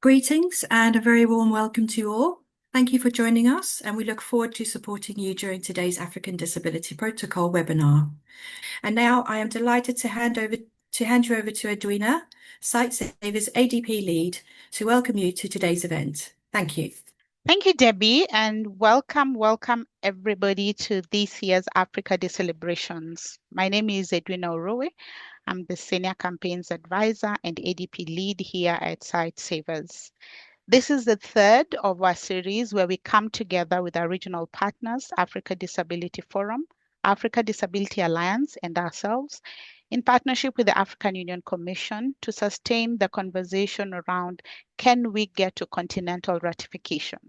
Greetings and a very warm welcome to you all. Thank you for joining us, and we look forward to supporting you during today's African Disability Protocol webinar. And now I am delighted to hand you over to Edwina, Sightsavers ADP lead, to welcome you to today's event. Thank you. Thank you, Debbie, and welcome everybody to this year's Africa Day celebrations. My name is Edwina Orowe. I'm the Senior Campaigns Advisor and ADP lead here at Sightsavers. This is the third of our series where we come together with our regional partners, Africa Disability Forum, Africa Disability Alliance, and ourselves, in partnership with the African Union Commission to sustain the conversation around, can we get to continental ratification?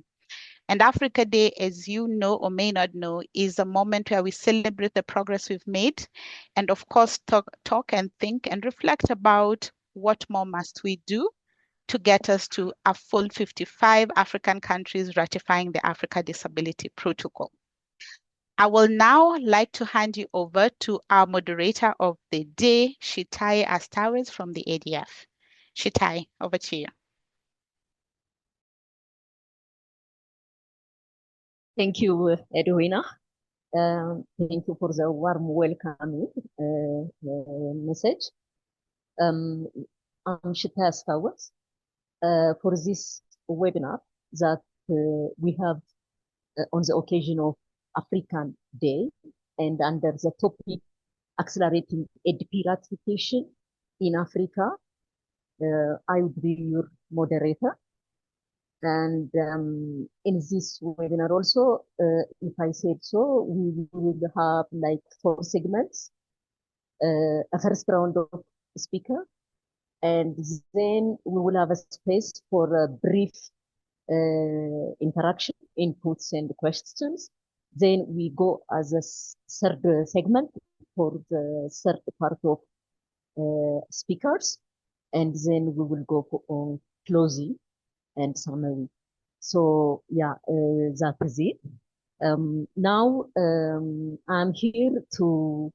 And Africa Day, as you know or may not know, is a moment where we celebrate the progress we've made and, of course, talk and think and reflect about what more must we do to get us to a full 55 African countries ratifying the Africa Disability Protocol. I will now like to hand you over to our moderator of the day, Shitai Astawes from the ADF. Shitai, over to you. Thank you, Edwina. Thank you for the warm welcoming message. I'm Shitai Astawes for this webinar that we have on the occasion of African Day and under the topic Accelerating ADP Ratification in Africa. I will be your moderator. And in this webinar also, if I said so, we will have like 4 segments, a first round of speaker, and then we will have a space for a brief interaction, inputs and questions. Then we go as a third segment for the third part of speakers, and then we will go on closing and summary. So yeah, that is it. Now I'm here to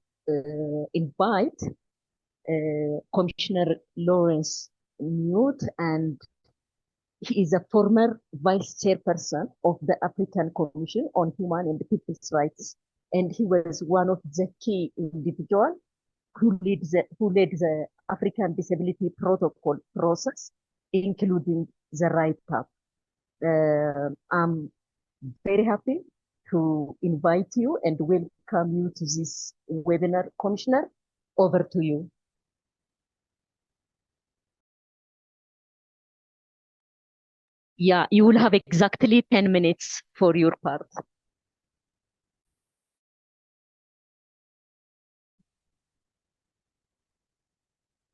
invite Commissioner Lawrence Newt, and he is a former vice chairperson of the African Commission on Human and People's Rights, and he was one of the key individuals who led the African Disability Protocol process, including the write-up. I'm very happy to invite you and welcome you to this webinar. Commissioner, over to you. Yeah, you will have exactly 10 minutes for your part.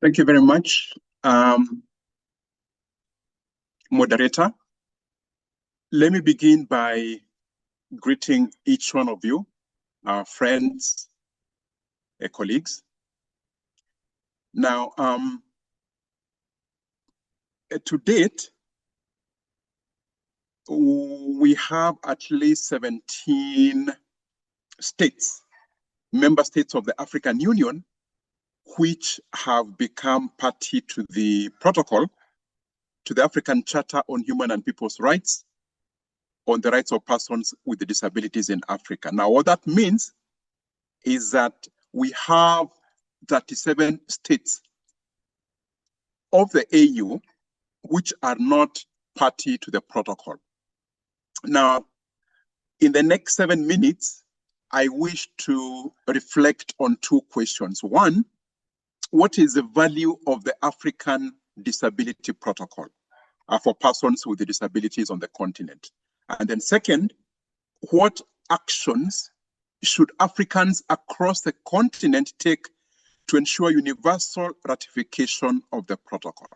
Thank you very much, moderator. Let me begin by greeting each one of you, our friends, colleagues. Now, to date, we have at least 17 states, member states of the African Union, which have become party to the protocol, to the African Charter on Human and People's Rights, on the rights of persons with disabilities in Africa. Now, what that means is that we have 37 states of the AU which are not party to the protocol. Now, in the next 7 minutes, I wish to reflect on 2 questions. One, what is the value of the African Disability Protocol for persons with disabilities on the continent? And then second, what actions should Africans across the continent take to ensure universal ratification of the protocol?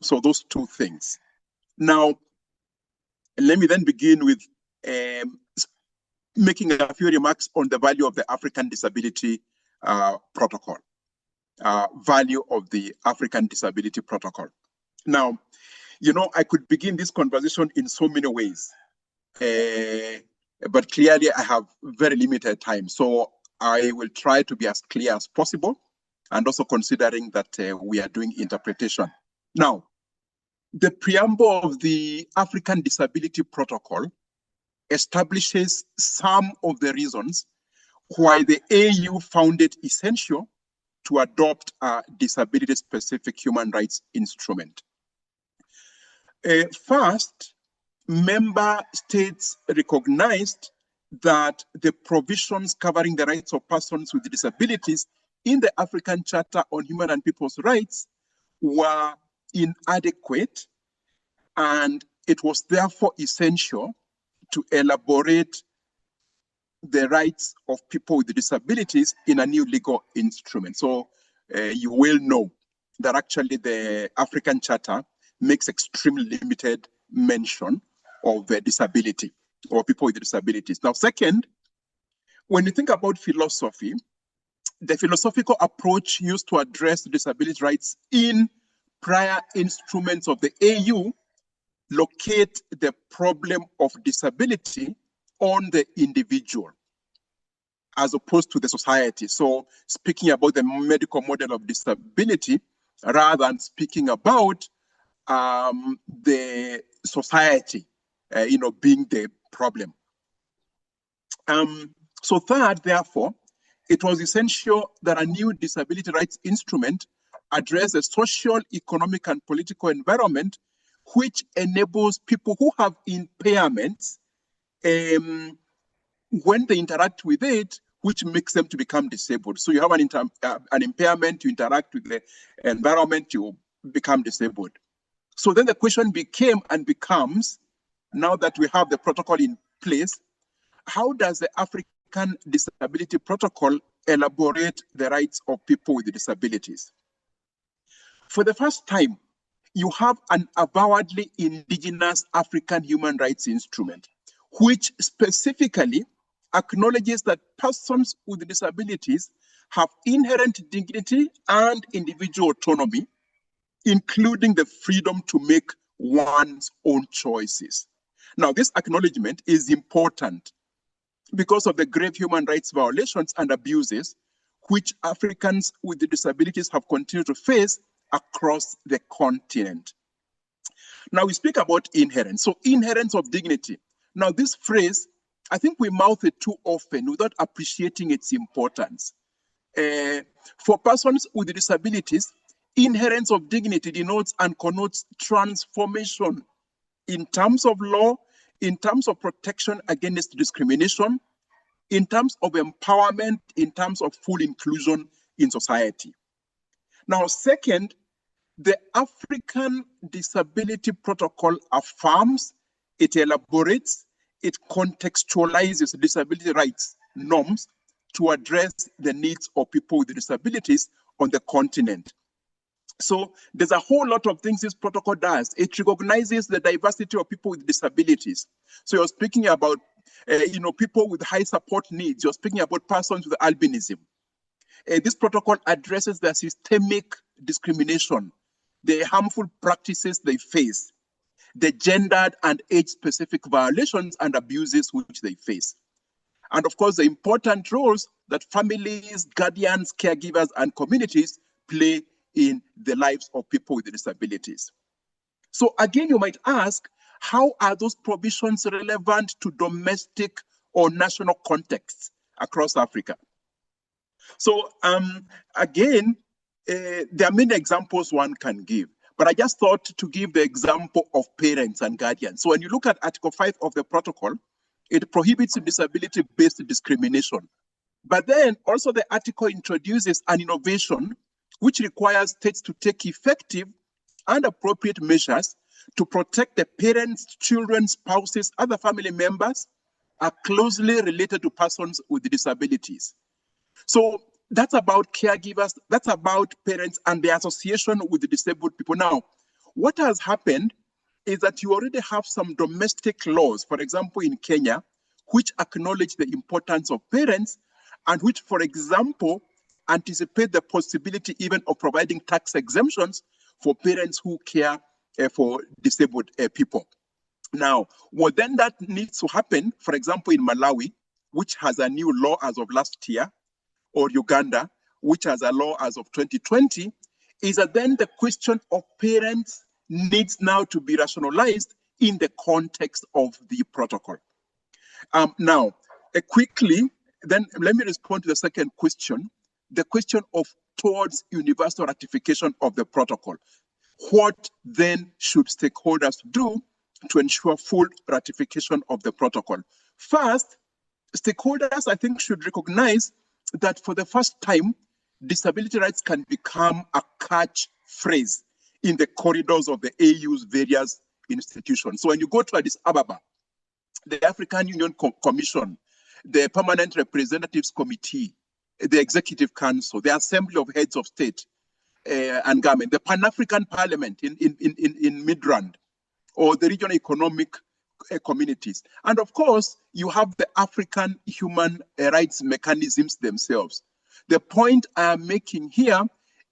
So those 2 things. Now, let me then begin with making a few remarks on the value of the African Disability Protocol. Value of the African Disability Protocol. Now, you know, I could begin this conversation in so many ways, but clearly I have very limited time. So I will try to be as clear as possible, and also considering that we are doing interpretation. Now, the preamble of the African Disability Protocol establishes some of the reasons why the AU found it essential to adopt a disability-specific human rights instrument. First, member states recognized that the provisions covering the rights of persons with disabilities in the African Charter on Human and People's Rights were inadequate, and it was therefore essential to elaborate the rights of people with disabilities in a new legal instrument. So you will know that actually the African Charter makes extremely limited mention of disability or people with disabilities. Now, second, when you think about philosophy, the philosophical approach used to address disability rights in prior instruments of the AU locate the problem of disability on the individual as opposed to the society. So speaking about the medical model of disability rather than speaking about the society, being the problem. So third, therefore, it was essential that a new disability rights instrument address the social, economic, and political environment which enables people who have impairments when they interact with it, which makes them to become disabled. So you have an impairment, you interact with the environment, you become disabled. So then the question became and becomes, now that we have the protocol in place, how does the African Disability Protocol elaborate the rights of people with disabilities? For the first time, you have an avowedly indigenous African human rights instrument, which specifically acknowledges that persons with disabilities have inherent dignity and individual autonomy, including the freedom to make one's own choices. Now, this acknowledgement is important because of the grave human rights violations and abuses which Africans with disabilities have continued to face across the continent. Now, we speak about inherence. So, inherence of dignity. Now, this phrase, I think we mouth it too often without appreciating its importance. For persons with disabilities, inherence of dignity denotes and connotes transformation in terms of law, in terms of protection against discrimination, in terms of empowerment, in terms of full inclusion in society. Now, second, the African Disability Protocol affirms, it elaborates, it contextualizes disability rights norms to address the needs of people with disabilities on the continent. So there's a whole lot of things this protocol does. It recognizes the diversity of people with disabilities. So you're speaking about, people with high support needs. You're speaking about persons with albinism. This protocol addresses the systemic discrimination, the harmful practices they face, the gendered and age-specific violations and abuses which they face. And of course, the important roles that families, guardians, caregivers, and communities play in the lives of people with disabilities. So again, you might ask, how are those provisions relevant to domestic or national contexts across Africa? So again, there are many examples one can give, but I just thought to give the example of parents and guardians. So when you look at Article 5 of the protocol, it prohibits disability-based discrimination. But then also the article introduces an innovation which requires states to take effective and appropriate measures to protect the parents, children, spouses, other family members are closely related to persons with disabilities. So that's about caregivers, that's about parents and the association with the disabled people. Now, what has happened is that you already have some domestic laws, for example, in Kenya, which acknowledge the importance of parents and which, for example, anticipate the possibility even of providing tax exemptions for parents who care for disabled people. Now, what then that needs to happen, for example, in Malawi, which has a new law as of last year, or Uganda, which has a law as of 2020, is that then the question of parents needs now to be rationalized in the context of the protocol. Now, quickly, then let me respond to the second question, the question of towards universal ratification of the protocol. What then should stakeholders do to ensure full ratification of the protocol? First, stakeholders, I think, should recognize that for the first time, disability rights can become a catchphrase in the corridors of the AU's various institutions. So when you go to Addis Ababa, the African Union Commission, the Permanent Representatives Committee, the Executive Council, the Assembly of Heads of State and Government, the Pan-African Parliament in Midrand, or the regional economic communities. And of course, you have the African human rights mechanisms themselves. The point I am making here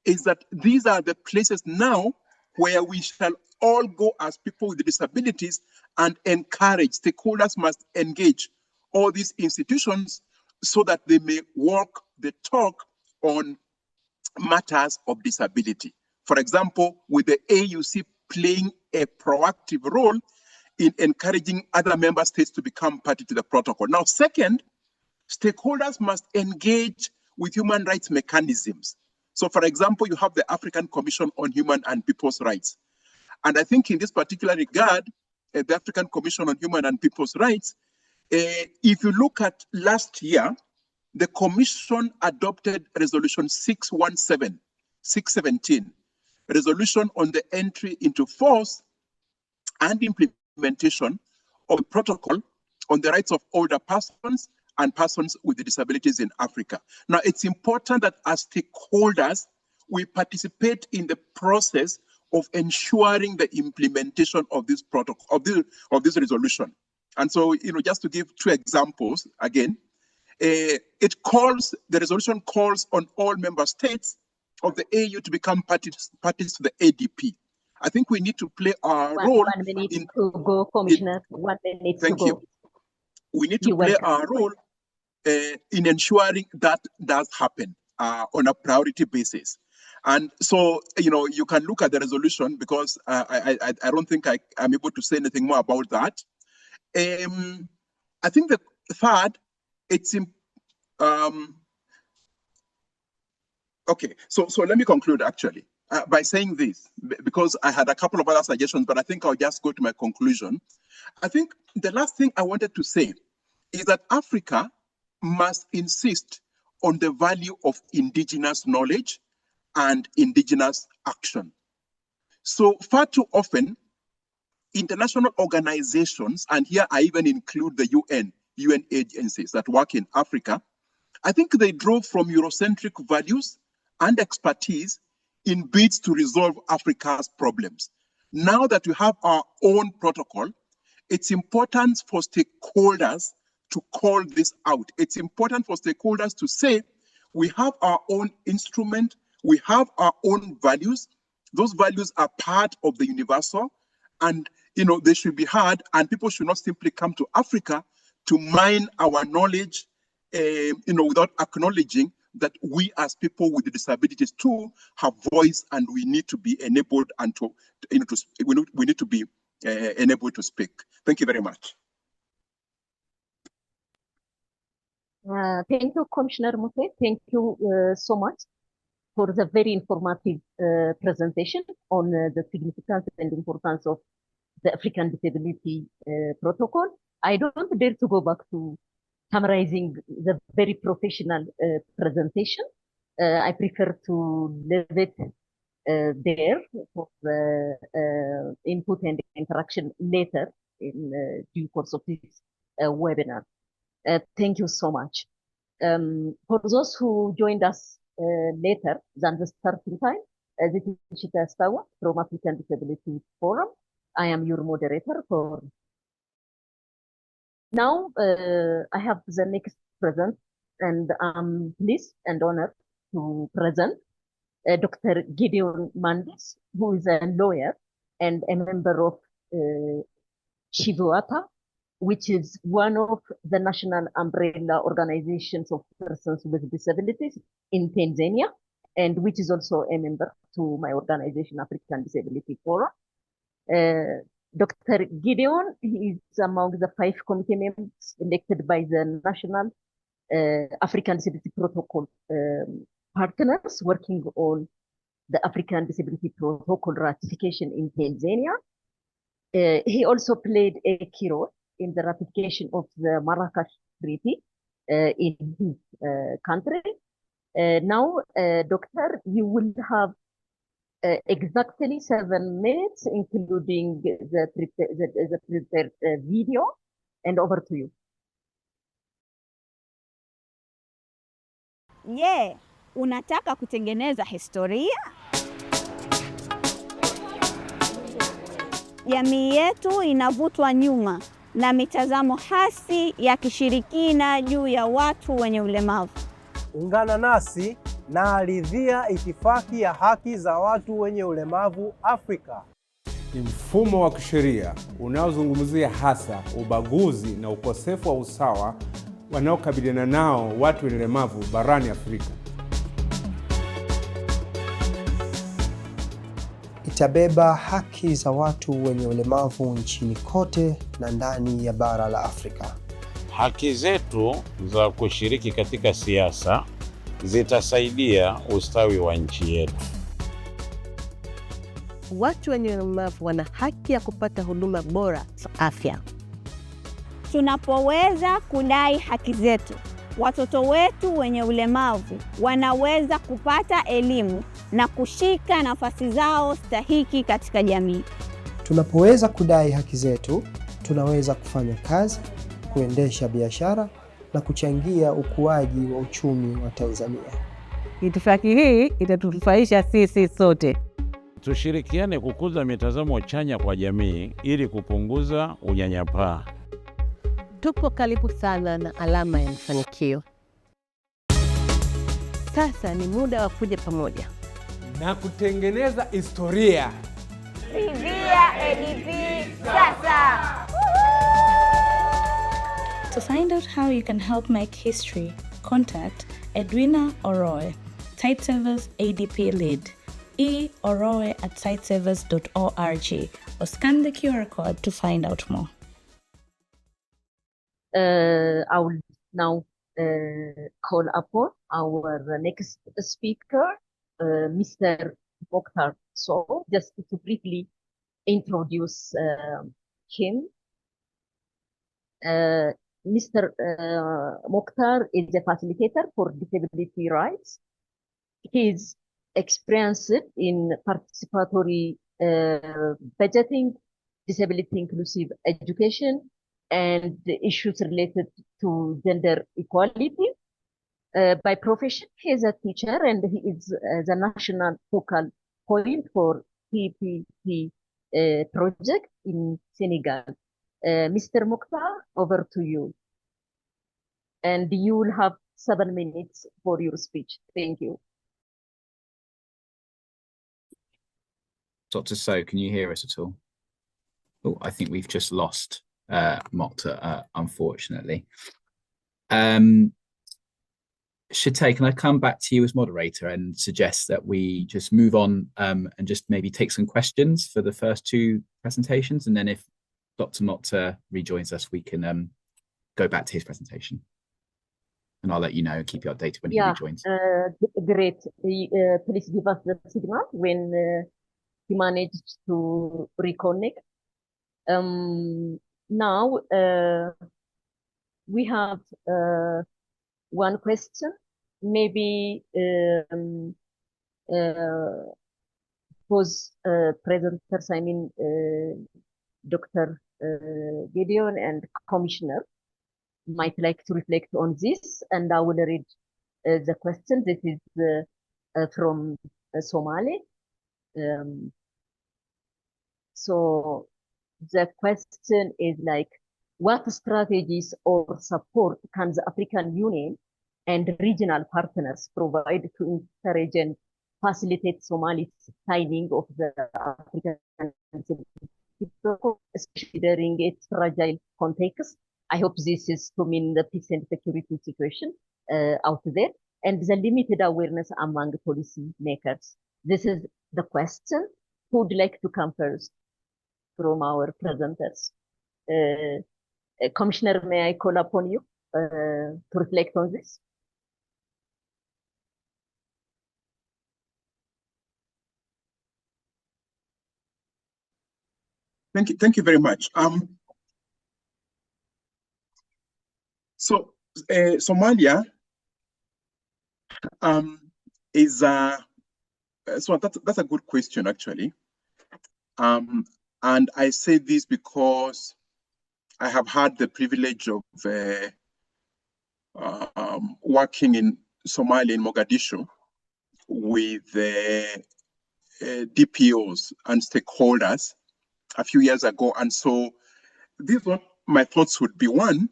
is that these are the places now where we shall all go as people with disabilities and encourage, stakeholders must engage all these institutions so that they may walk the talk on matters of disability. For example, with the AUC playing a proactive role in encouraging other member states to become party to the protocol. Now, second, stakeholders must engage with human rights mechanisms. So, for example, you have the African Commission on Human and People's Rights. And I think in this particular regard, the African Commission on Human and People's Rights, if you look at last year, the Commission adopted Resolution 617, resolution on the entry into force and implementation of a protocol on the rights of older persons and persons with disabilities in Africa. Now, it's important that as stakeholders, we participate in the process of ensuring the implementation of this protocol, of this resolution. And so, just to give two examples, again, the resolution calls on all member states of the AU to become parties to the ADP. I think we need to play our role. 1 minute to go, Commissioner. 1 minute to go. Thank you. We need to play our role in ensuring that does happen on a priority basis. And so, you can look at the resolution because I don't think I'm able to say anything more about that. I think the third, it's okay. So let me conclude actually by saying this, because I had a couple of other suggestions, but I think I'll just go to my conclusion. I think the last thing I wanted to say is that Africa must insist on the value of indigenous knowledge and indigenous action. So far too often, international organizations, and here I even include the UN agencies that work in Africa, I think they draw from Eurocentric values and expertise in bids to resolve Africa's problems. Now that we have our own protocol, it's important for stakeholders to call this out. It's important for stakeholders to say, we have our own instrument, we have our own values. Those values are part of the universal, and they should be heard, and people should not simply come to Africa to mine our knowledge, without acknowledging that we as people with disabilities too have voice, and we need to be enabled and we need to be enabled to speak. Thank you very much. Thank you, Commissioner Mute. Thank you so much for the very informative presentation on the significance and importance of the African Disability Protocol. I don't dare to go back to summarizing the very professional presentation. I prefer to leave it there for input and interaction later in due course of this webinar. Thank you so much. For those who joined us later than the starting time, this is Shita Stawa from African Disability Forum. I am your moderator for now. I have the next present, and I'm pleased and honored to present Dr. Gideon Mandis, who is a lawyer and a member of Shivuata, which is one of the national umbrella organizations of persons with disabilities in Tanzania, and which is also a member to my organization, African Disability Forum. Dr. Gideon, he is among the 5 committee members elected by the National African Disability Protocol partners working on the African Disability Protocol ratification in Tanzania. He also played a key role in the ratification of the Marrakesh Treaty in his country. Now, Doctor, you will have exactly 7 minutes, including the prepared video, and over to you. Je, unataka kutengeneza historia? Jamii yetu inavutwa nyuma na mitazamo hasi ya kishirikina juu ya watu wenye ulemavu. Ungana nasi na ridhia itifaki ya haki za watu wenye ulemavu Afrika. Ni mfumo wa kisheria unaozungumzia hasa ubaguzi na ukosefu wa usawa wanaokabiliana nao watu wenye ulemavu barani Afrika. Itabeba haki za watu wenye ulemavu nchini kote na ndani ya bara la Afrika. Haki zetu za kushiriki katika siasa zitasaidia ustawi wa nchi yetu. Watu wenye ulemavu wana haki ya kupata huduma bora za afya. Tunapoweza kudai haki zetu, watoto wetu wenye ulemavu wanaweza kupata elimu na kushika nafasi zao stahiki katika jamii. Tunapoweza kudai haki zetu, tunaweza kufanya kazi, kuendesha biashara na kuchangia ukuaji wa uchumi wa Tanzania. Itifaki hii itatufaisha sisi sote. Tushirikiane kukuza mitazamo chanya kwa jamii ili kupunguza unyanyapaa. Tupo karibu sana na alama ya mafanikio. Sasa ni muda wa kuja pamoja na kutengeneza historia. Ratify ADP sasa! To find out how you can help make history, contact Edwina Oroe, Sightsavers ADP lead, e.oroe@sightsavers.org, or scan the QR code to find out more. I will now call upon our next speaker, Mr. Mokhtar. So just to briefly introduce him. Mr. Mokhtar is a facilitator for disability rights. He is experienced in participatory budgeting, disability inclusive education, and the issues related to gender equality. By profession, he is a teacher and he is the national focal point for PPP project in Senegal. Mr. Mokhtar, over to you. And you will have 7 minutes for your speech. Thank you. Dr. So, can you hear us at all? Oh, I think we've just lost Mokhtar, unfortunately. Shite, can I come back to you as moderator and suggest that we just move on and just maybe take some questions for the first 2 presentations, and then if Dr. Mokhtar rejoins us, we can go back to his presentation. And I'll let you know and keep you updated when he rejoins. Great. Please give us the signal when he managed to reconnect. Now, we have one question. Maybe those presenters, I mean, Dr. Gideon and Commissioner might like to reflect on this, and I will read the question. This is from Somali. So the question is like, what strategies or support can the African Union and regional partners provide to encourage and facilitate Somali's signing of the African Protocol, especially during its fragile context? I hope this is to mean the peace and security situation out there, and the limited awareness among policy makers. This is the question. Who would like to come first? from our presenters. Commissioner, may I call upon you to reflect on this? Thank you very much. Somalia is so that's a good question actually. And I say this because I have had the privilege of working in Somalia, in Mogadishu, with DPOs and stakeholders a few years ago. And so this one, my thoughts would be one,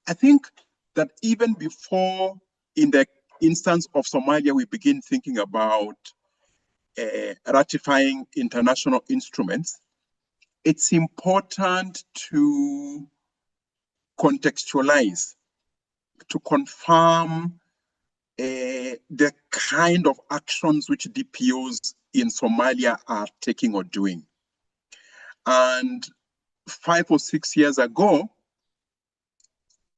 I think that even before in the instance of Somalia, we begin thinking about ratifying international instruments, it's important to contextualize, to confirm the kind of actions which DPOs in Somalia are taking or doing. And 5 or 6 years ago,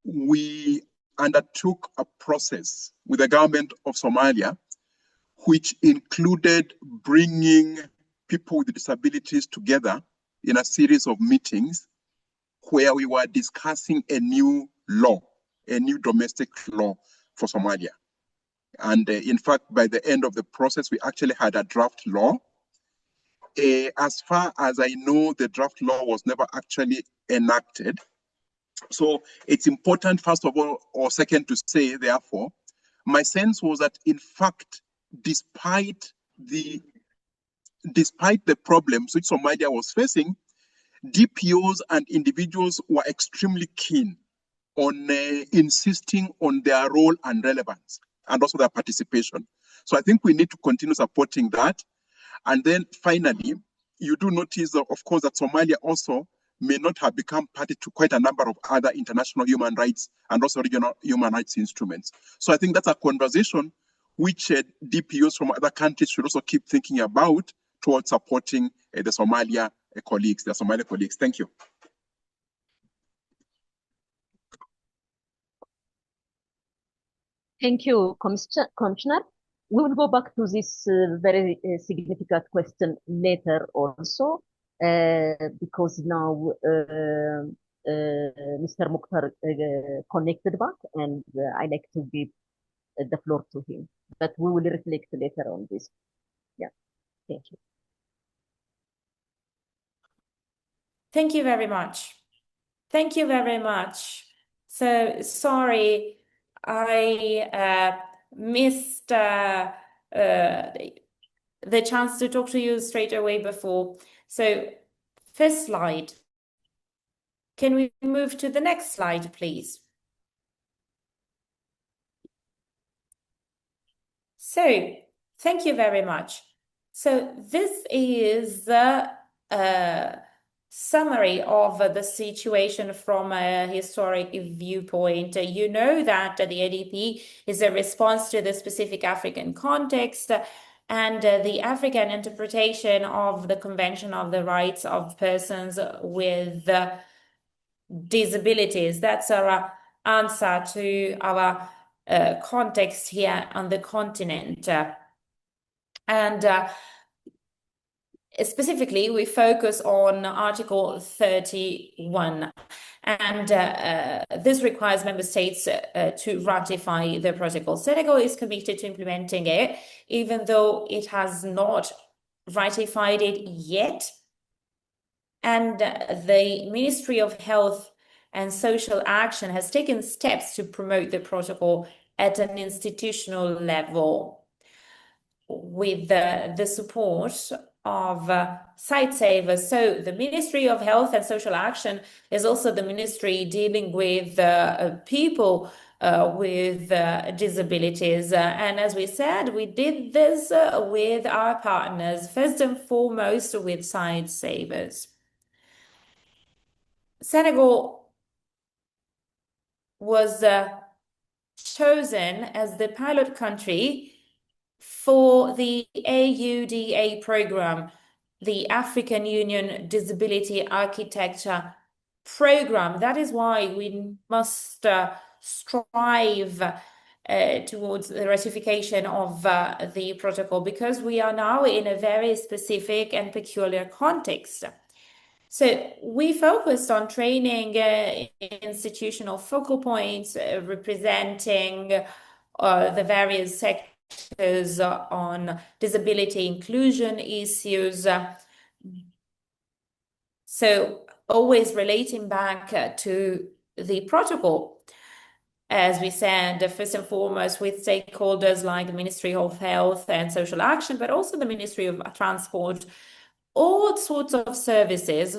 we undertook a process with the government of Somalia, which included bringing people with disabilities together in a series of meetings where we were discussing a new law, a new domestic law for Somalia. And in fact, by the end of the process, we actually had a draft law. As far as I know, the draft law was never actually enacted. So it's important, first of all, or second to say, therefore, my sense was that, in fact, despite the problems which Somalia was facing, DPOs and individuals were extremely keen on insisting on their role and relevance, and also their participation. So I think we need to continue supporting that. And then finally, you do notice, of course, that Somalia also may not have become party to quite a number of other international human rights and also regional human rights instruments. So I think that's a conversation which DPOs from other countries should also keep thinking about towards supporting the Somalia colleagues, their Somali colleagues. Thank you. Thank you, Commissioner. We will go back to this very significant question later also, because now Mr. Mukhtar connected back, and I like to give the floor to him. But we will reflect later on this. Yeah, thank you. Thank you very much. Thank you very much. So sorry, I missed the chance to talk to you straight away before. So first slide. Can we move to the next slide, please? So thank you very much. So this is the summary of the situation from a historic viewpoint. You know that the ADP is a response to the specific African context and the African interpretation of the Convention of the Rights of Persons with Disabilities. That's our answer to our context here on the continent. And specifically, we focus on Article 31, and this requires member states to ratify the protocol. Senegal is committed to implementing it, even though it has not ratified it yet. And the Ministry of Health and Social Action has taken steps to promote the protocol at an institutional level with the support of Sightsavers. So the Ministry of Health and Social Action is also the ministry dealing with people with disabilities. And as we said, we did this with our partners, first and foremost with Sightsavers. Senegal was chosen as the pilot country for the AUDA program, the African Union Disability Architecture Program. That is why we must strive towards the ratification of the protocol, because we are now in a very specific and peculiar context. So we focused on training institutional focal points representing the various sectors on disability inclusion issues. So always relating back to the protocol, as we said, first and foremost with stakeholders like the Ministry of Health and Social Action, but also the Ministry of Transport, all sorts of services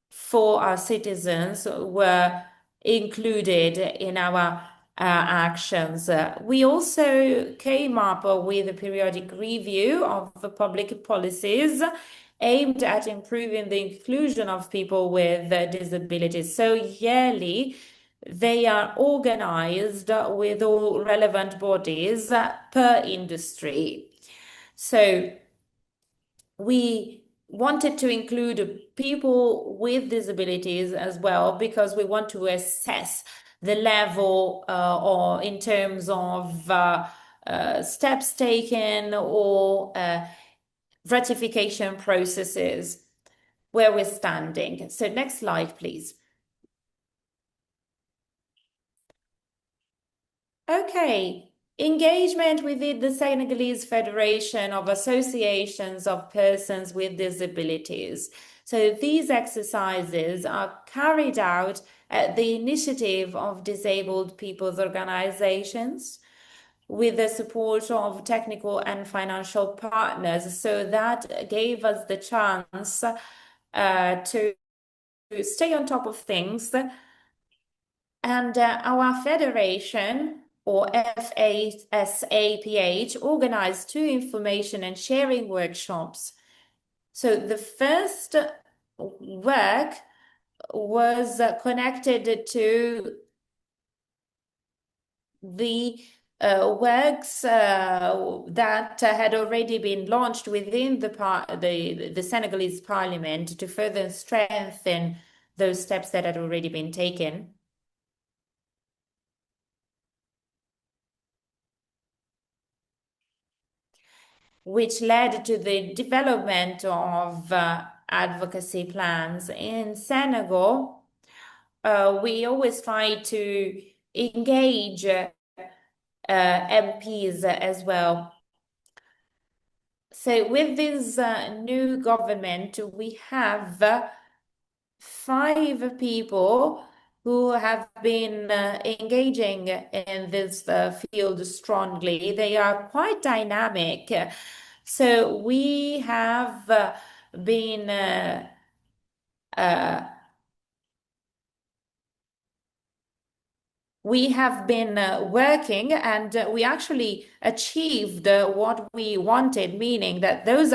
for our citizens were included in our actions. We also came up with a periodic review of the public policies aimed at improving the inclusion of people with disabilities. So yearly, they are organized with all relevant bodies per industry. So we wanted to include people with disabilities as well, because we want to assess the level or in terms of steps taken or ratification processes where we're standing. So next slide, please. Okay, engagement within the Senegalese Federation of Associations of Persons with Disabilities. So these exercises are carried out at the initiative of disabled people's organizations with the support of technical and financial partners. So that gave us the chance to stay on top of things. And our federation, or FASAPH, organized 2 information and sharing workshops. So the first work was connected to the works that had already been launched within the Senegalese parliament to further strengthen those steps that had already been taken. Which led to the development of advocacy plans. In Senegal, we always try to engage MPs as well. So with this new government, we have 5 people who have been engaging in this field strongly. They are quite dynamic. So we have been working, and we actually achieved what we wanted, meaning that those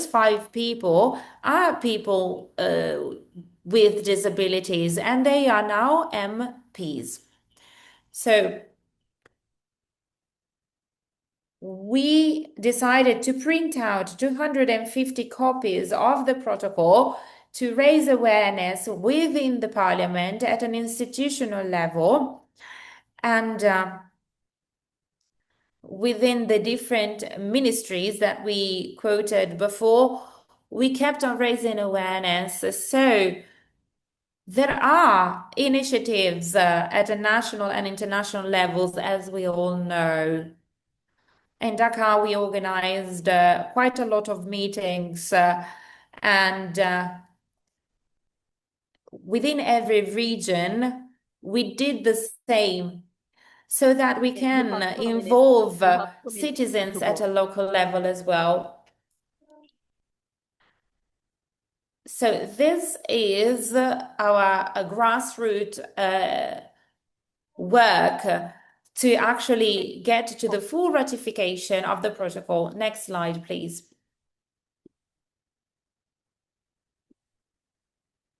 5 people are people with disabilities, and they are now MPs. So we decided to print out 250 copies of the protocol to raise awareness within the parliament at an institutional level, and within the different ministries that we quoted before, we kept on raising awareness. So there are initiatives at a national and international levels, as we all know. In Dakar, we organized quite a lot of meetings, and within every region, we did the same, so that we can involve citizens at a local level as well. So this is our grassroots work to actually get to the full ratification of the protocol. Next slide, please.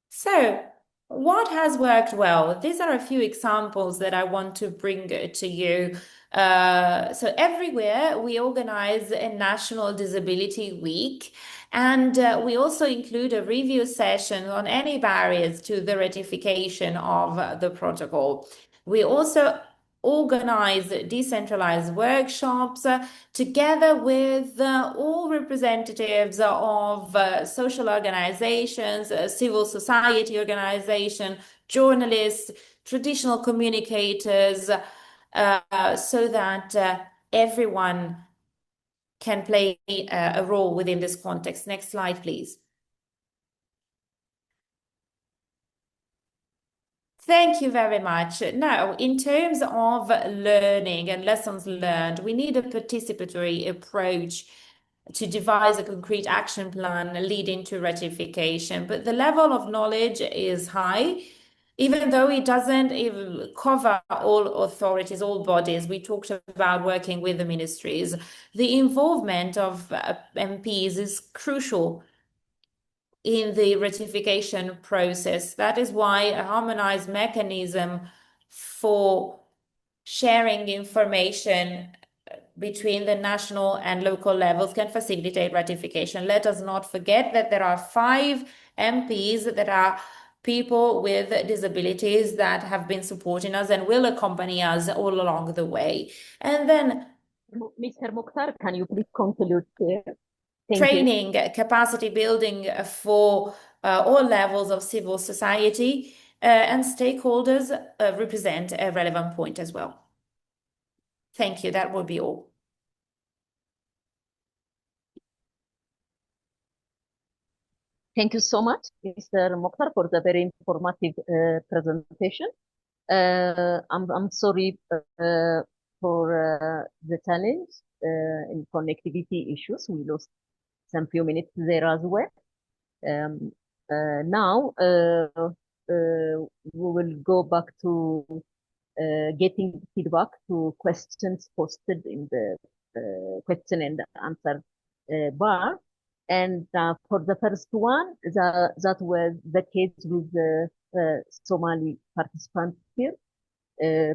So, what has worked well? These are a few examples that I want to bring to you. So everywhere we organize a National Disability Week, and we also include a review session on any barriers to the ratification of the protocol. We also organize decentralized workshops together with all representatives of social organizations, civil society organizations, journalists, traditional communicators, so that everyone can play a role within this context. Next slide, please. Thank you very much. Now, in terms of learning and lessons learned, we need a participatory approach to devise a concrete action plan leading to ratification. But the level of knowledge is high, even though it doesn't even cover all authorities, all bodies. We talked about working with the ministries. The involvement of MPs is crucial in the ratification process. That is why a harmonized mechanism for sharing information between the national and local levels can facilitate ratification. Let us not forget that there are 5 MPs that are people with disabilities that have been supporting us and will accompany us all along the way. And then Mr. Mokhtar, can you please conclude here? Training, capacity building for all levels of civil society and stakeholders represent a relevant point as well. Thank you. That will be all. Thank you so much, Mr. Mokhtar, for the very informative presentation. I'm sorry for the challenge in connectivity issues. We lost some few minutes there as well. Now we will go back to getting feedback to questions posted in the question and answer bar. And for the first one, that was the case with the Somali participants here,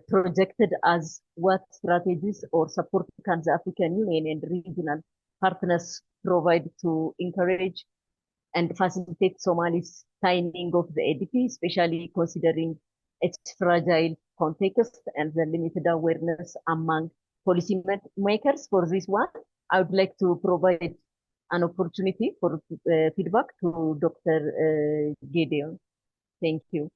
projected as what strategies or support can the African Union and regional partners provide to encourage and facilitate Somali's signing of the ADP, especially considering its fragile context and the limited awareness among policy makers. For this one, I would like to provide an opportunity for feedback to Dr. Gideon. Thank you.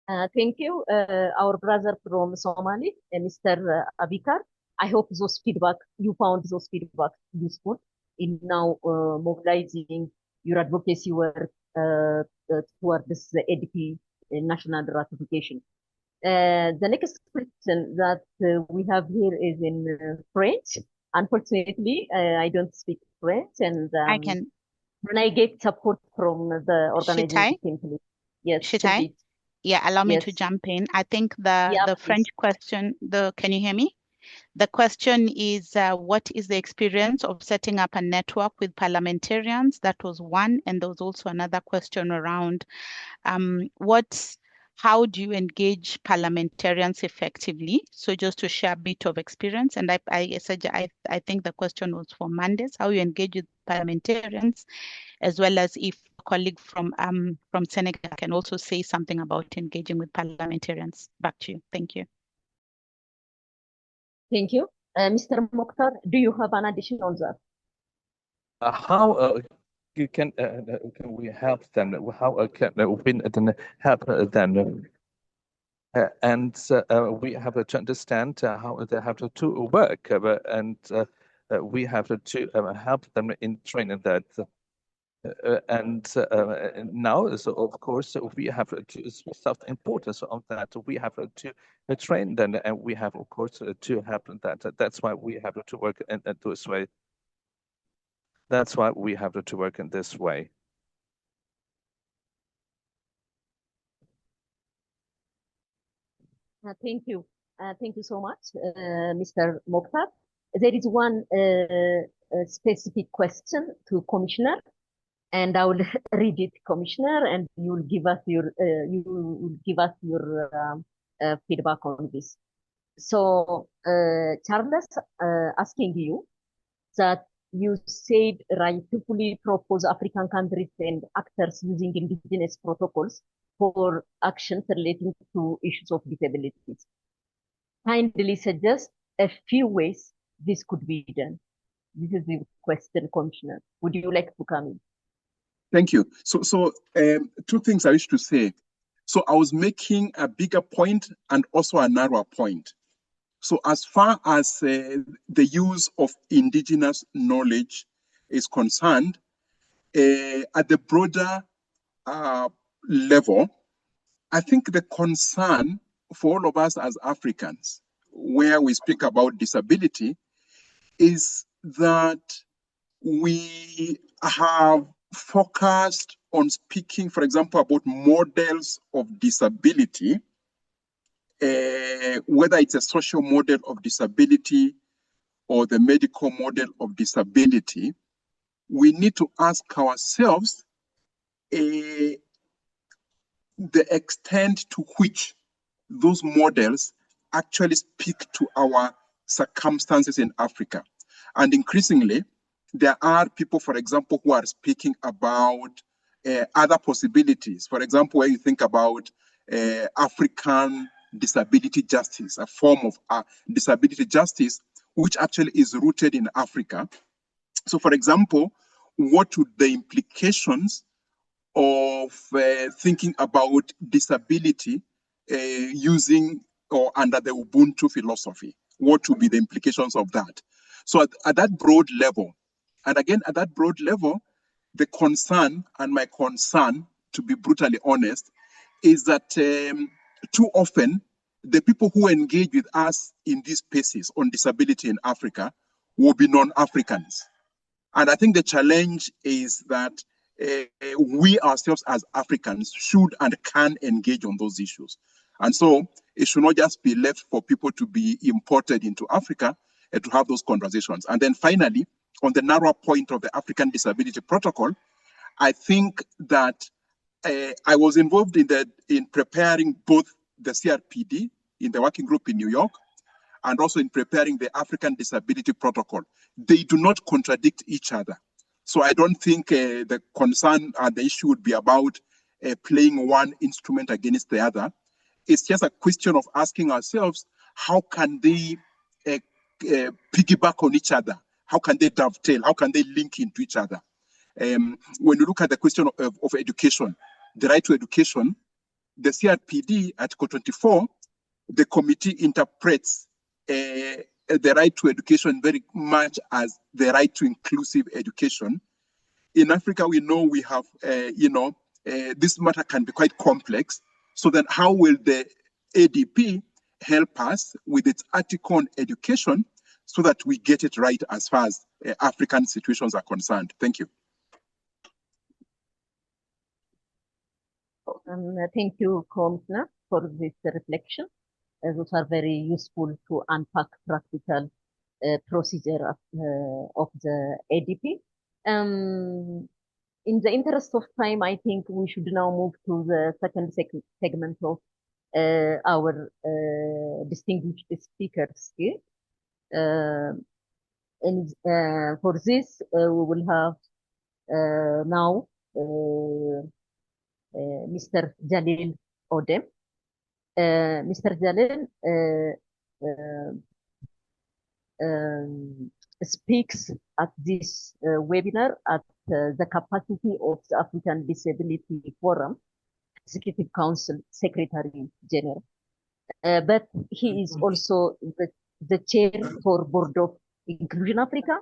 Thank you, our brother from Somali, Mr. Abikar. I hope you found those feedback useful in now mobilizing your advocacy work toward this ADP national ratification. The next question that we have here is in French. Unfortunately, I don't speak French, and I can. When I get support from the organization team, please. Yes. Should I? Yeah, allow me to jump in. I think the French question, can you hear me? The question is, what is the experience of setting up a network with parliamentarians? That was one. And there was also another question around how do you engage parliamentarians effectively? So just to share a bit of experience. And I think the question was for Mondays, how you engage with parliamentarians, as well as if a colleague from Senegal can also say something about engaging with parliamentarians. Back to you. Thank you. Thank you. Mr. Mokhtar, do you have an addition on that? How can we help them? How can we help them? And we have to understand how they have to work, and we have to help them in training that. And now, so of course, we have to stress out the importance of that. We have to train them, and we have, of course, to help that. That's why we have to work in this way. That's why we have to work in this way. Thank you. Thank you so much, Mr. Mokhtar. There is one specific question to Commissioner, and I will read it, Commissioner, and you will give us your feedback on this. So, Charles, asking you that you said rightfully propose African countries and actors using indigenous protocols for actions relating to issues of disabilities. Kindly suggest a few ways this could be done. This is the question, Commissioner. Would you like to come in? Thank you. So two things I wish to say. So I was making a bigger point and also a narrower point. So as far as the use of indigenous knowledge is concerned, at the broader level, I think the concern for all of us as Africans, where we speak about disability, is that we have focused on speaking, for example, about models of disability, whether it's a social model of disability or the medical model of disability. We need to ask ourselves the extent to which those models actually speak to our circumstances in Africa. And increasingly, there are people, for example, who are speaking about other possibilities. For example, when you think about African disability justice, a form of disability justice, which actually is rooted in Africa. So, for example, what would the implications of thinking about disability using or under the Ubuntu philosophy? What would be the implications of that? So at that broad level, and again, at that broad level, the concern, and my concern, to be brutally honest, is that too often the people who engage with us in these spaces on disability in Africa will be non-Africans. And I think the challenge is that we ourselves as Africans should and can engage on those issues. And so it should not just be left for people to be imported into Africa to have those conversations. And then finally, on the narrow point of the African Disability Protocol, I think that I was involved in preparing both the CRPD in the working group in New York and also in preparing the African Disability Protocol. They do not contradict each other. So I don't think the concern and the issue would be about playing one instrument against the other. It's just a question of asking ourselves, how can they piggyback on each other? How can they dovetail? How can they link into each other? When you look at the question of education, the right to education, the CRPD, Article 24, the committee interprets the right to education very much as the right to inclusive education. In Africa, we know we have, this matter can be quite complex. So then how will the ADP help us with its article on education so that we get it right as far as African situations are concerned? Thank you. Thank you, Commissioner, for this reflection. Those are very useful to unpack practical procedure of the ADP. In the interest of time, I think we should now move to the second segment of our distinguished speakers here. And for this, we will have now Mr. Jalil Odem. Mr. Jalil speaks at this webinar at the capacity of the African Disability Forum, Executive Council Secretary General. But he is also the chair for Board of Inclusion Africa,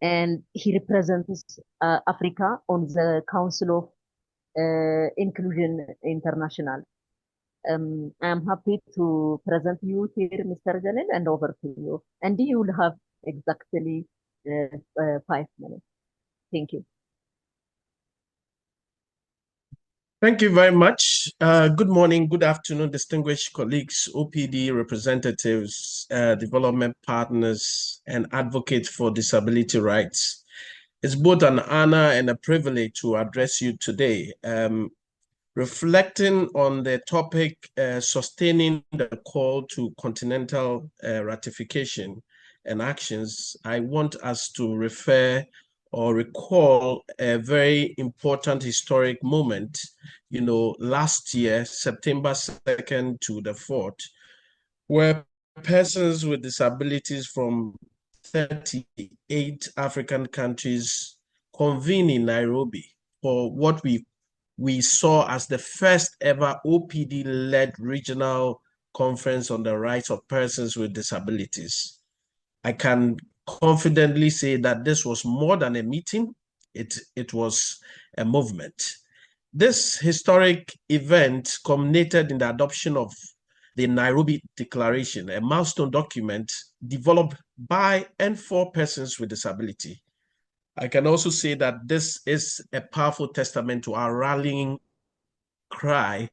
and he represents Africa on the Council of Inclusion International. I'm happy to present you here, Mr. Jalil, and over to you. And you will have exactly 5 minutes. Thank you. Thank you very much. Good morning, good afternoon, distinguished colleagues, OPD representatives, development partners, and advocates for disability rights. It's both an honor and a privilege to address you today. reflecting on the topic, sustaining the call to continental ratification and actions, I want us to refer or recall a very important historic moment, last year, September 2nd to the 4th, where persons with disabilities from 38 African countries convened in Nairobi for what we saw as the first ever OPD-led regional conference on the rights of persons with disabilities. I can confidently say that this was more than a meeting, it was a movement. This historic event culminated in the adoption of the Nairobi Declaration, a milestone document developed by and for persons with disability. I can also say that this is a powerful testament to our rallying cry,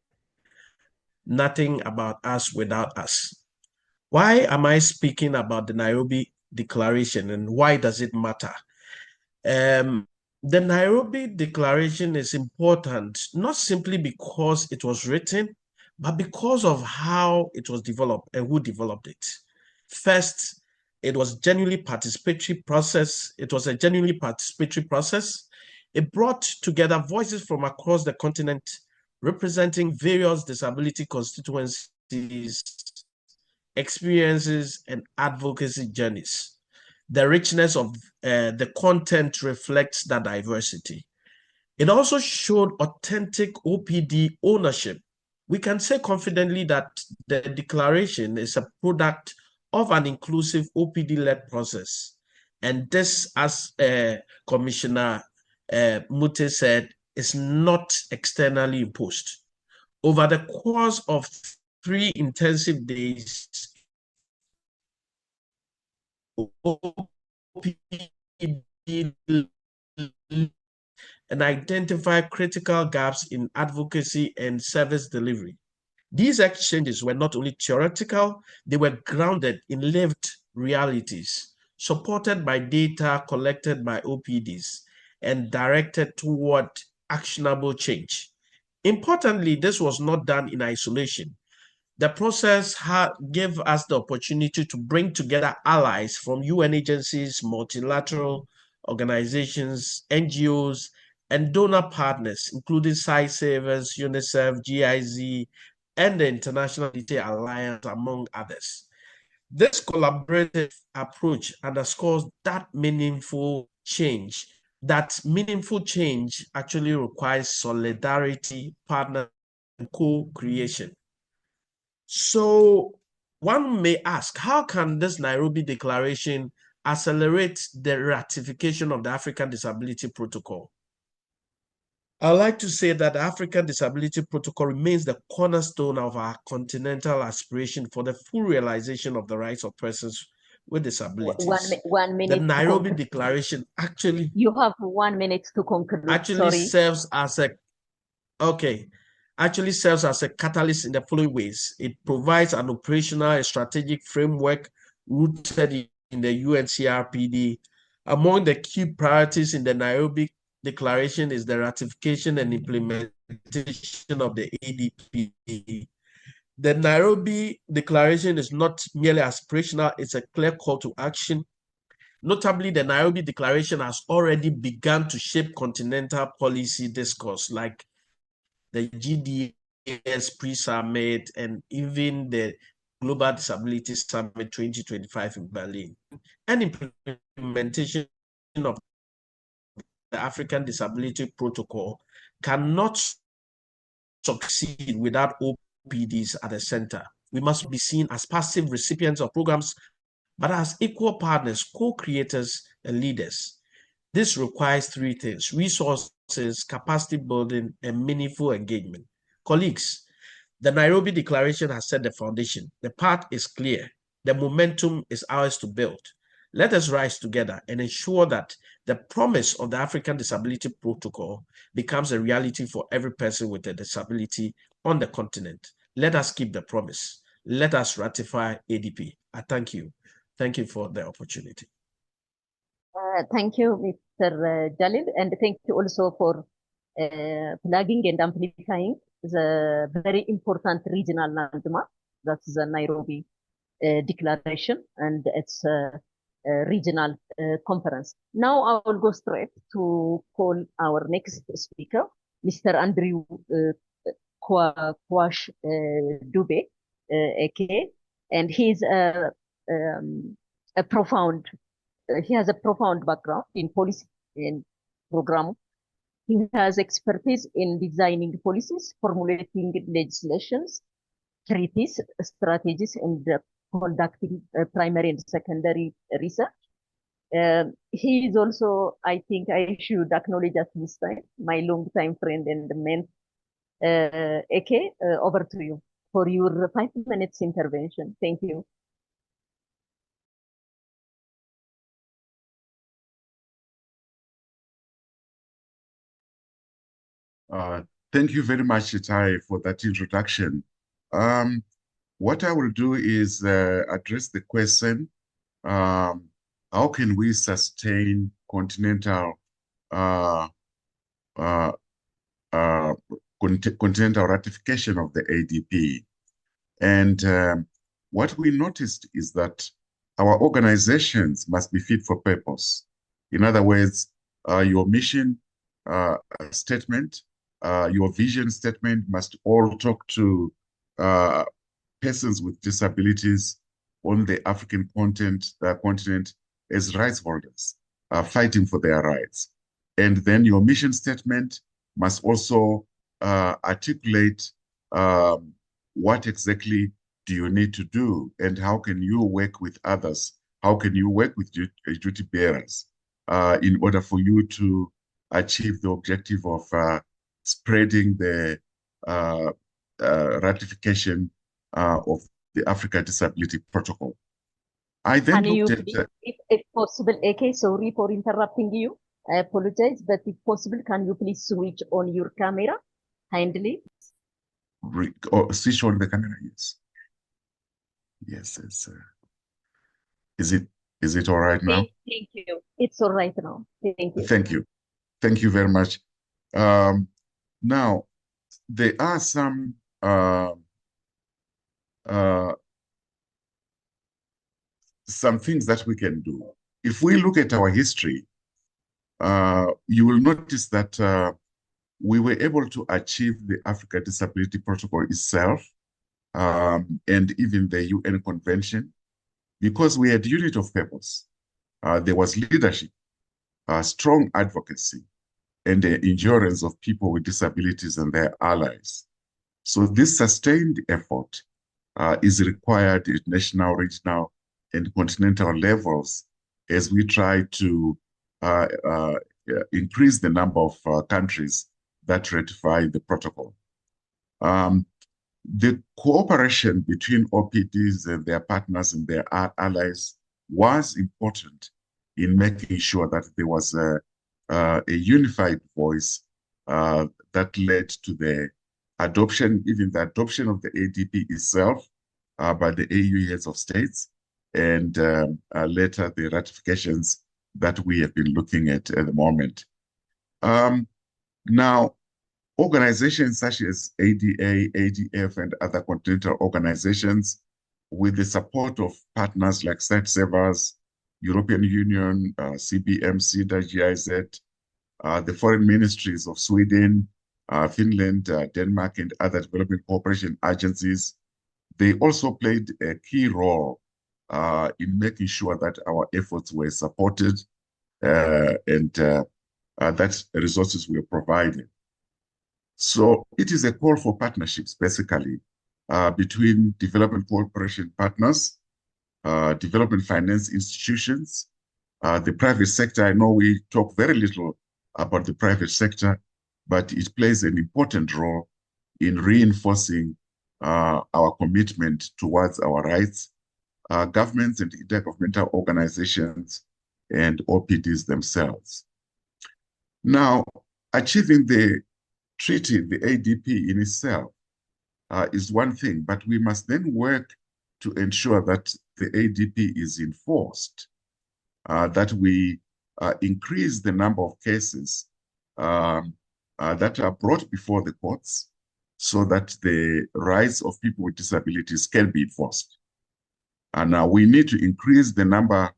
nothing about us without us. Why am I speaking about the Nairobi Declaration and why does it matter? The Nairobi Declaration is important, not simply because it was written, but because of how it was developed and who developed it. First, it was a genuinely participatory process. It brought together voices from across the continent representing various disability constituencies, experiences, and advocacy journeys. The richness of the content reflects that diversity. It also showed authentic OPD ownership. We can say confidently that the declaration is a product of an inclusive OPD-led process. And this, as Commissioner Mute said, is not externally imposed. Over the course of 3 intensive days, and identify critical gaps in advocacy and service delivery. These exchanges were not only theoretical, they were grounded in lived realities, supported by data collected by OPDs, and directed toward actionable change. Importantly, this was not done in isolation. The process gave us the opportunity to bring together allies from UN agencies, multilateral organizations, NGOs, and donor partners, including Sightsavers, UNICEF, GIZ, and the International Disability Alliance, among others. This collaborative approach underscores that meaningful change. That meaningful change actually requires solidarity, partnership, and co-creation. So one may ask, how can this Nairobi Declaration accelerate the ratification of the African Disability Protocol? I'd like to say that the African Disability Protocol remains the cornerstone of our continental aspiration for the full realization of the rights of persons with disabilities. One minute. The Nairobi Declaration actually... You have 1 minute to conclude. Actually serves as a... Okay. Actually serves as a catalyst in the following ways. It provides an operational and strategic framework rooted in the UNCRPD. Among the key priorities in the Nairobi Declaration is the ratification and implementation of the ADP. The Nairobi Declaration is not merely aspirational, it's a clear call to action. Notably, the Nairobi Declaration has already begun to shape continental policy discourse, like the GDS pre-summit and even the Global Disability Summit 2025 in Berlin. And implementation of the African Disability Protocol cannot succeed without OPDs at the center. We must be seen as passive recipients of programs, but as equal partners, co-creators, and leaders. This requires 3 things: resources, capacity building, and meaningful engagement. Colleagues, the Nairobi Declaration has set the foundation. The path is clear. The momentum is ours to build. Let us rise together and ensure that the promise of the African Disability Protocol becomes a reality for every person with a disability on the continent. Let us keep the promise. Let us ratify ADP. I thank you. Thank you for the opportunity. Thank you, Mr. Jalil, and thank you also for flagging and amplifying the very important regional landmark. That's the Nairobi Declaration, and it's a regional conference. Now I will go straight to call our next speaker, Mr. Andrew Kwash Dube, AK, and he's a profound. He has a profound background in policy and program. He has expertise in designing policies, formulating legislations, treaties, strategies, and conducting primary and secondary research. He is also, I think I should acknowledge at this time, my longtime friend and mentor, Eke, over to you for your 5 minutes intervention. Thank you. Thank you very much, Itai, for that introduction. What I will do is address the question, how can we sustain continental continental ratification of the ADP? And what we noticed is that our organizations must be fit for purpose. In other words, your mission statement, your vision statement must all talk to persons with disabilities on the African continent as rights holders, fighting for their rights. And then your mission statement must also articulate what exactly do you need to do and how can you work with others? How can you work with duty bearers in order for you to achieve the objective of spreading the ratification of the Africa Disability Protocol. I then looked at... if possible, AK, sorry for interrupting you. I apologize, but if possible, can you please switch on your camera kindly? Switch on the camera, yes. Yes, is it all right now? Thank you. It's all right now. Thank you. Thank you. Thank you very much. Now, there are some things that we can do. If we look at our history, you will notice that we were able to achieve the Africa Disability Protocol itself and even the UN Convention because we had unity of purpose. There was leadership, strong advocacy, and the endurance of people with disabilities and their allies. So this sustained effort is required at national, regional, and continental levels as we try to increase the number of countries that ratify the protocol. The cooperation between OPDs and their partners and their allies was important in making sure that there was a unified voice that led to the adoption, even the adoption of the ADP itself by the AU heads of states, and later the ratifications that we have been looking at the moment. Now, organizations such as ADA, ADF, and other continental organizations, with the support of partners like Sightsavers, European Union, CBM, CEDA, GIZ, the foreign ministries of Sweden, Finland, Denmark, and other development cooperation agencies, they also played a key role in making sure that our efforts were supported and that resources were provided. So it is a call for partnerships, basically, between development cooperation partners, development finance institutions, the private sector. I know we talk very little about the private sector, but it plays an important role in reinforcing our commitment towards our rights, governments and intergovernmental organizations, and OPDs themselves. Now, achieving the treaty, the ADP in itself, is one thing, but we must then work to ensure that the ADP is enforced, that we increase the number of cases that are brought before the courts, so that the rights of people with disabilities can be enforced. And we need to increase the number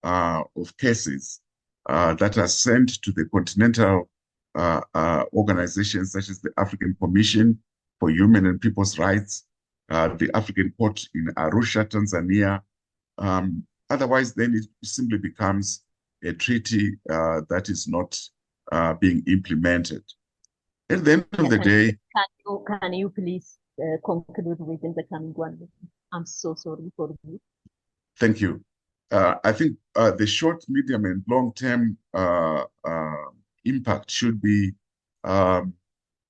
of cases that are sent to the continental organizations such as the African Commission for Human and People's Rights, the African Court in Arusha, Tanzania. Otherwise, then it simply becomes a treaty that is not being implemented. At the end of the day, can you please conclude within the coming 1 minute? I'm so sorry for you. Thank you. I think the short, medium, and long-term impact should be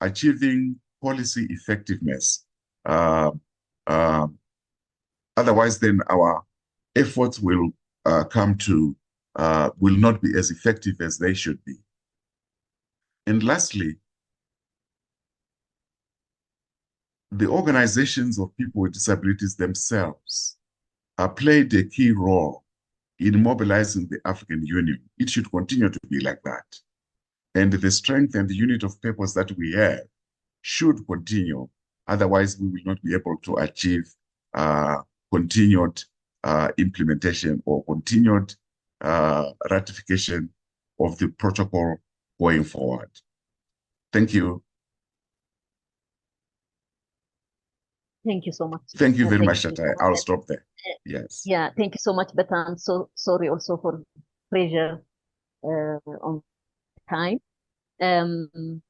achieving policy effectiveness. Otherwise, then our efforts will will not be as effective as they should be. And lastly, the organizations of people with disabilities themselves played a key role in mobilizing the African Union. It should continue to be like that. And the strength and the unit of purpose that we have should continue. Otherwise, we will not be able to achieve continued implementation or continued ratification of the protocol going forward. Thank you. Thank you so much. Thank you very much, Shatai. I'll stop there. Yes. Yeah, thank you so much, but I'm so sorry also for pressure on time. Again,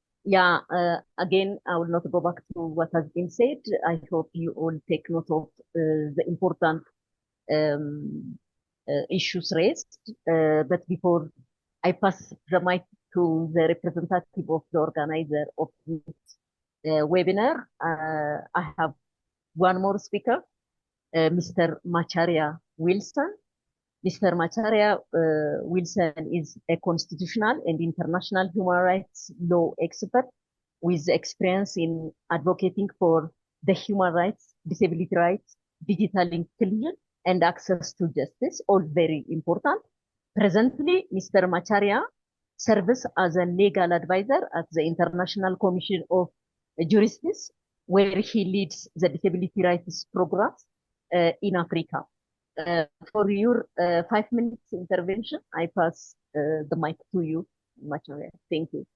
I will not go back to what has been said. I hope you all take note of the important issues raised. But before I pass the mic to the representative of the organizer of this webinar, I have one more speaker, Mr. Macharia Wilson. Mr. Macharia Wilson is a constitutional and international human rights law expert with experience in advocating for the human rights, disability rights, digital inclusion, and access to justice, all very important. Presently, Mr. Macharia serves as a legal advisor at the International Commission of Justice, where he leads the disability rights programs in Africa. For your 5 minutes intervention, I pass the mic to you, Macharia. Thank you.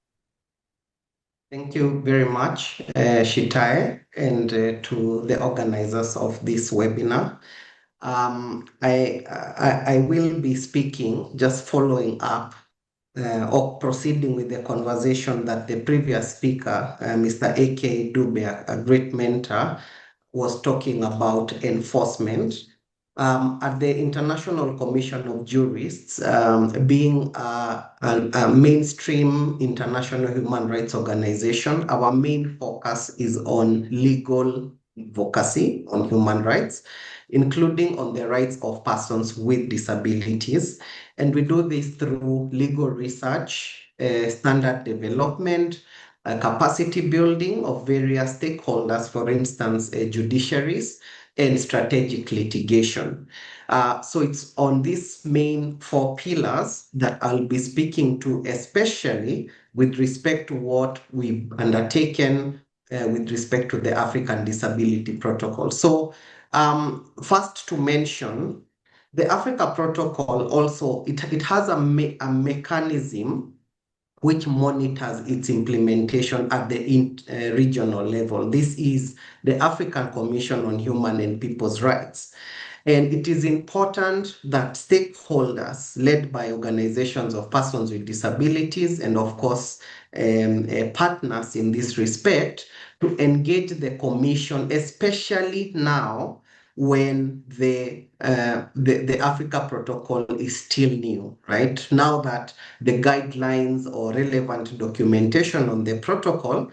Thank you very much, Shitai, and to the organizers of this webinar. I will be speaking, just following up or proceeding with the conversation that the previous speaker, Mr. A.K. Dube, a great mentor, was talking about enforcement. At the International Commission of Jurists, being a mainstream international human rights organization, our main focus is on legal advocacy on human rights, including on the rights of persons with disabilities. And we do this through legal research, standard development, capacity building of various stakeholders, for instance, judiciaries, and strategic litigation. So it's on these main 4 pillars that I'll be speaking to, especially with respect to what we've undertaken with respect to the African Disability Protocol. So first to mention, the Africa Protocol also, it has a mechanism which monitors its implementation at the regional level. This is the African Commission on Human and People's Rights. And it is important that stakeholders led by organizations of persons with disabilities and of course partners in this respect to engage the Commission, especially now when the Africa Protocol is still new, right? Now that the guidelines or relevant documentation on the protocol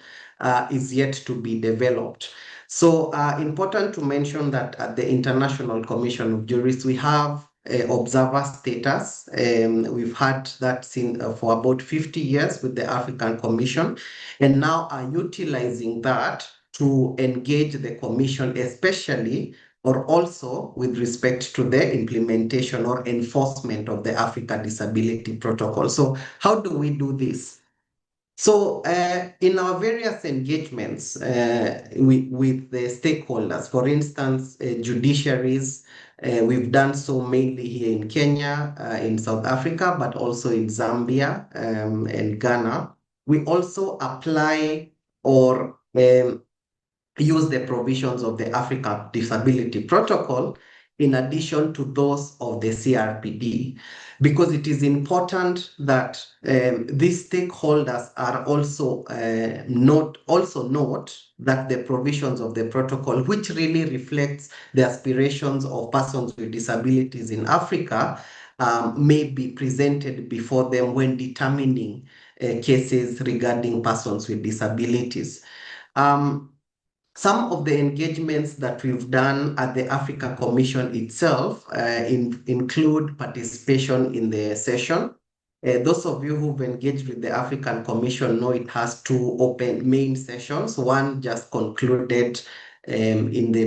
is yet to be developed. So important to mention that at the International Commission of Jurists, we have observer status. We've had that for about 50 years with the African Commission, and now are utilizing that to engage the Commission, especially or also with respect to the implementation or enforcement of the Africa Disability Protocol. So how do we do this? So in our various engagements with the stakeholders, for instance, judiciaries, we've done so mainly here in Kenya, in South Africa, but also in Zambia and Ghana. We also apply or use the provisions of the Africa Disability Protocol in addition to those of the CRPD, because it is important that these stakeholders are also note that the provisions of the protocol, which really reflects the aspirations of persons with disabilities in Africa, may be presented before them when determining cases regarding persons with disabilities. Some of the engagements that we've done at the Africa Commission itself include participation in the session. Those of you who've engaged with the African Commission know it has two open main sessions. One just concluded in the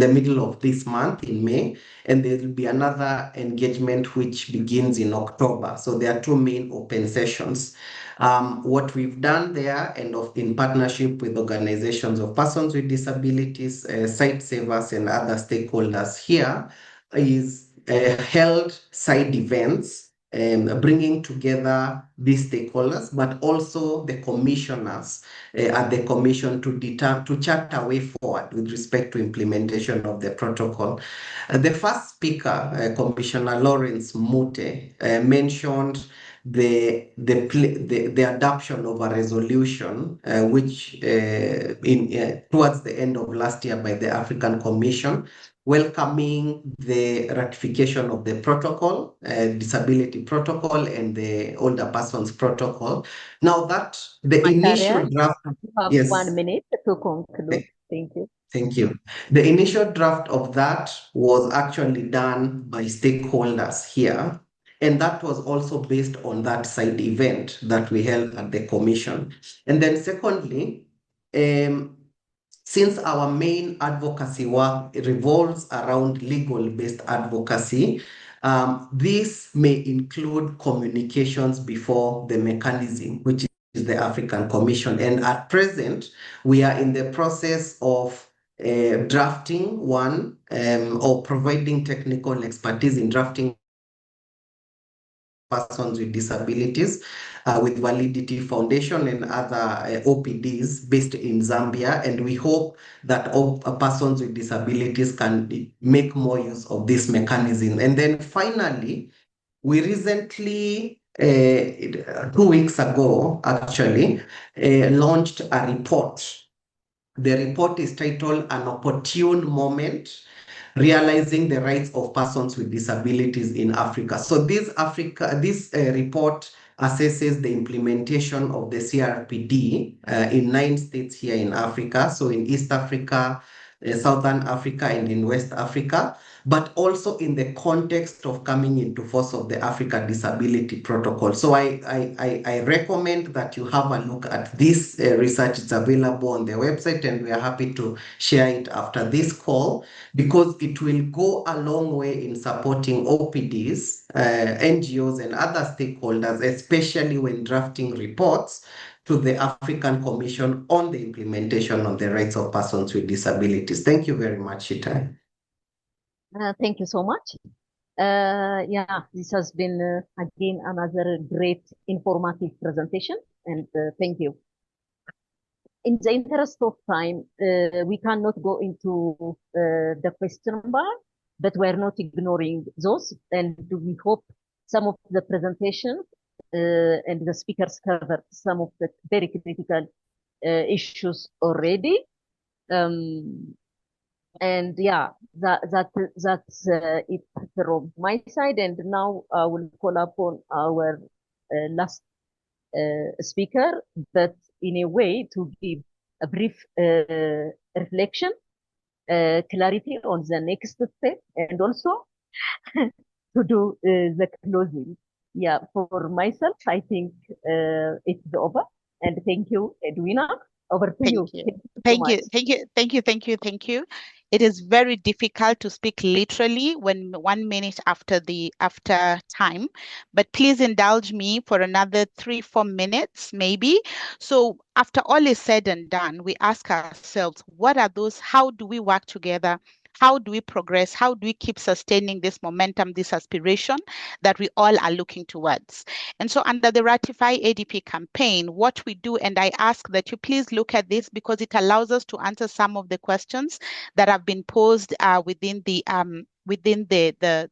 middle of this month in May, and there will be another engagement which begins in October. So there are two main open sessions. What we've done there, and in partnership with organizations of persons with disabilities, Sightsavers and other stakeholders here, is held side events, bringing together these stakeholders, but also the commissioners at the commission to chart a way forward with respect to implementation of the protocol. The first speaker, Commissioner Lawrence Mute, mentioned the adoption of a resolution which towards the end of last year by the African Commission, welcoming the ratification of the protocol, disability protocol, and the older persons protocol. Now that the initial draft, you have yes. 1 minute to conclude. Thank you. Thank you. The initial draft of that was actually done by stakeholders here, and that was also based on that side event that we held at the commission. And then secondly, since our main advocacy work revolves around legal-based advocacy, this may include communications before the mechanism, which is the African Commission. And at present, we are in the process of drafting one or providing technical expertise in drafting persons with disabilities with Validity Foundation and other OPDs based in Zambia. And we hope that all persons with disabilities can make more use of this mechanism. And then finally, we recently, 2 weeks ago, actually, launched a report. The report is titled An Opportune Moment, Realizing the Rights of Persons with Disabilities in Africa. So this report assesses the implementation of the CRPD in 9 states here in Africa. So in East Africa, Southern Africa, and in West Africa, but also in the context of coming into force of the Africa Disability Protocol. So I recommend that you have a look at this research. It's available on the website, and we are happy to share it after this call, because it will go a long way in supporting OPDs, NGOs, and other stakeholders, especially when drafting reports to the African Commission on the implementation of the rights of persons with disabilities. Thank you very much, Shitai. Thank you so much. Yeah, this has been again another great informative presentation, and thank you. In the interest of time, we cannot go into the question bar, but we're not ignoring those, and we hope some of the presentations and the speakers covered some of the very critical issues already. And yeah, that's it from my side. And now I will call upon our last speaker, but in a way to give a brief reflection, clarity on the next step, and also to do the closing. Yeah, for myself, I think it's over. And thank you, Edwina. Over to you. Thank you. Thank you. It is very difficult to speak literally when 1 minute after time, but please indulge me for another 3-4 minutes, maybe. So after all is said and done, we ask ourselves, what are those? How do we work together? How do we progress? How do we keep sustaining this momentum, this aspiration that we all are looking towards? And so under the Ratify ADP campaign, what we do, and I ask that you please look at this because it allows us to answer some of the questions that have been posed within the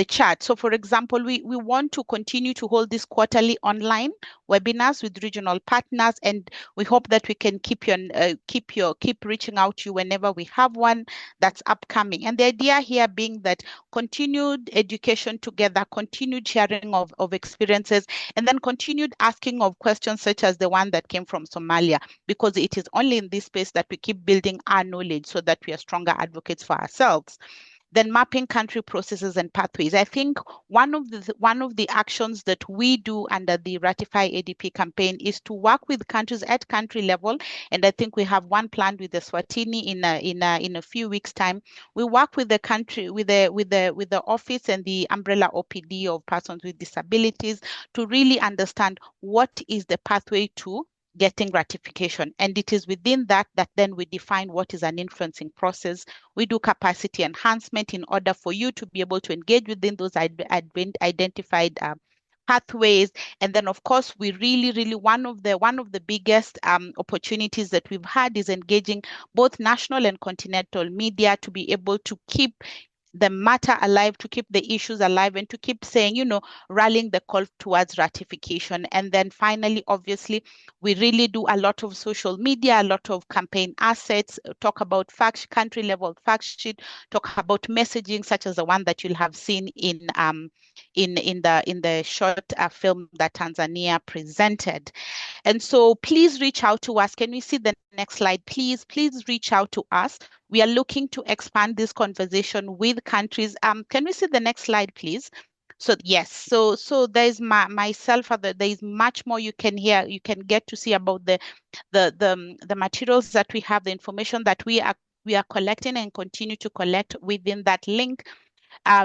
chat. So for example, we want to continue to hold these quarterly online webinars with regional partners, and we hope that we can keep reaching out to you whenever we have one that's upcoming. And the idea here being that continued education together, continued sharing of experiences, and then continued asking of questions such as the one that came from Somalia, because it is only in this space that we keep building our knowledge so that we are stronger advocates for ourselves. Then mapping country processes and pathways. I think one of the actions that we do under the Ratify ADP campaign is to work with countries at country level, and I think we have one planned with the Swatini in a few weeks' time. We work with the country with the office and the umbrella OPD of persons with disabilities to really understand what is the pathway to getting ratification. And it is within that then we define what is an influencing process. We do capacity enhancement in order for you to be able to engage within those identified pathways. And then of course, we really one of the biggest opportunities that we've had is engaging both national and continental media to be able to keep the matter alive, to keep the issues alive, and to keep saying, rallying the call towards ratification. And then finally, obviously, we really do a lot of social media, a lot of campaign assets, talk about country level fact sheet, talk about messaging such as the one that you'll have seen in the short film that Tanzania presented. And so please reach out to us. Can we see the next slide, please? Please reach out to us. We are looking to expand this conversation with countries. Can we see the next slide, please? So yes, so there's myself. There is much more you can hear. You can get to see about the materials that we have, the information that we are collecting and continue to collect within that link.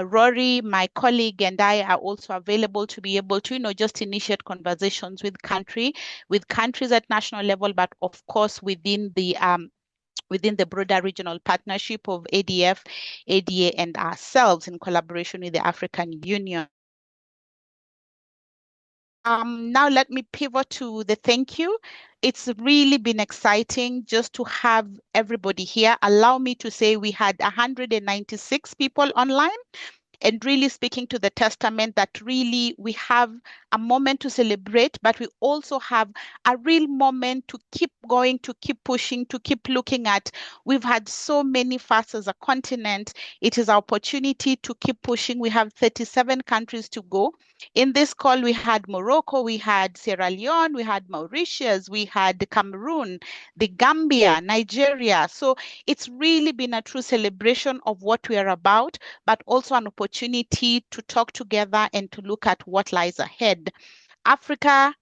Rory, my colleague, and I are also available to be able to, just initiate conversations with countries at national level, but of course within the broader regional partnership of ADF, ADA, and ourselves in collaboration with the African Union. Now let me pivot to the thank you. It's really been exciting just to have everybody here. Allow me to say we had 196 people online, and really speaking to the testament that really we have a moment to celebrate, but we also have a real moment to keep going, to keep pushing, to keep looking at. We've had so many fasts as a continent. It is our opportunity to keep pushing. We have 37 countries to go. In this call, we had Morocco, we had Sierra Leone, we had Mauritius, we had Cameroon, the Gambia, Nigeria. So it's really been a true celebration of what we are about, but also an opportunity to talk together and to look at what lies ahead. Africa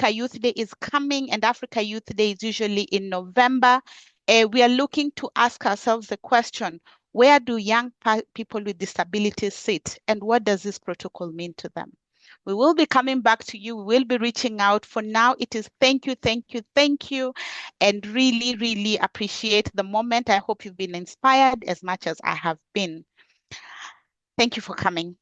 Youth Day is coming, and Africa Youth Day is usually in November. We are looking to ask ourselves the question, where do young people with disabilities sit, and what does this protocol mean to them? We will be coming back to you. We will be reaching out. For now, it is thank you, and really, really appreciate the moment. I hope you've been inspired as much as I have been. Thank you for coming.